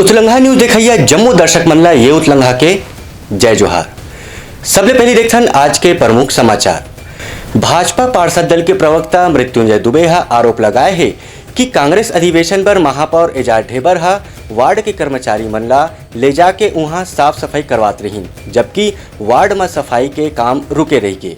उतलंघा news देखिए जम्मू दर्शक मन ला ये उतलंघा के जय जोहार। सबले पहले देखथन आज के प्रमुख समाचार। भाजपा पार्षद दल के प्रवक्ता मृत्युंजय दुबे हा आरोप लगाए है कि कांग्रेस अधिवेशन पर महापौर एजाज ढेबर हा वार्ड के कर्मचारी मन ला ले जाके वहां साफ सफाई करवात रही, जबकि वार्ड में सफाई के काम रुके रही के।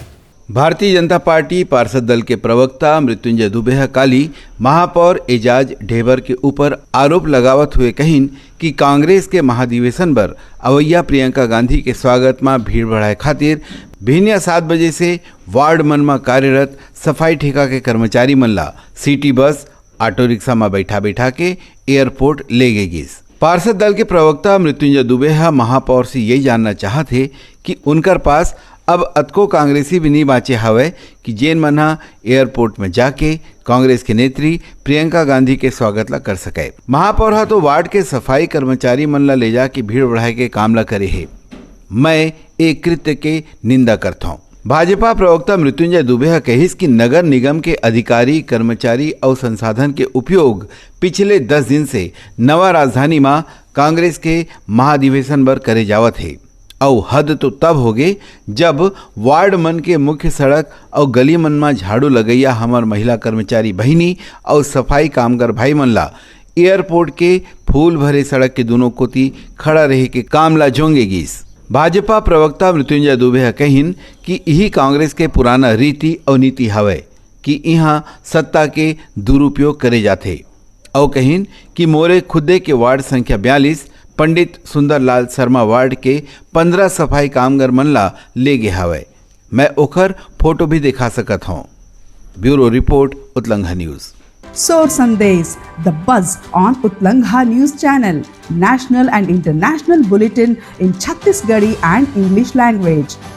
भारतीय जनता पार्टी पार्षद दल के प्रवक्ता मृत्युंजय दुबे काली महापौर एजाज ढेबर के ऊपर आरोप लगावत हुए कहिन कि कांग्रेस के महाधिवेशन पर अवैया प्रियंका गांधी के स्वागत में भीड़ बढ़ाए खातिर भिन्न 7 बजे से वार्ड मन में कार्यरत सफाई ठेका के कर्मचारी मन ला सिटी बस ऑटो रिक्शा में बैठा के एयरपोर्ट ले गई गिस। पार्षद दल के प्रवक्ता मृत्युंजय दुबे महापौर से यही जानना चाहते कि उनकर पास अब अतको कांग्रेसी भी नहीं बाचे हवे कि जेन मना एयरपोर्ट में जाके कांग्रेस के नेत्री प्रियंका गांधी के स्वागत ला कर सके। महापौर हा तो वार्ड के सफाई कर्मचारी मन ला ले जाके भीड़ बढ़ाए के काम ला करे है। मैं एक कृत्य के निंदा करता हूँ। भाजपा प्रवक्ता मृत्युंजय दुबे कहिस कि नगर निगम के अधिकारी कर्मचारी और संसाधन के उपयोग पिछले 10 दिन से नवा राजधानी में कांग्रेस के महाधिवेशन पर करे जावत है। और हद तो तब हो गए जब वार्ड मन के मुख्य सड़क और गली मन में झाड़ू लगैया हमार महिला कर्मचारी बहिनी और सफाई कामगार भाई मन ला एयरपोर्ट के फूल भरे सड़क के दोनों कोती खड़ा रहे के काम ला जोंगे गिस। भाजपा प्रवक्ता मृत्युंजय दुबे कहिन कि यही कांग्रेस के पुराना रीति और नीति हवे कि यहाँ सत्ता के दुरुपयोग करे जाते। और कहिन कि मोरे खुदे के वार्ड संख्या 42 पंडित सुंदरलाल शर्मा वार्ड के 15 सफाई कामगार मन ला ले गे हवे। मैं ओखर फोटो भी दिखा सकत हूँ। ब्यूरो रिपोर्ट उतलंघा news. Soar Sandesh, the buzz on Utlangha News Channel, national and international bulletin in Chhattisgarhi and English language.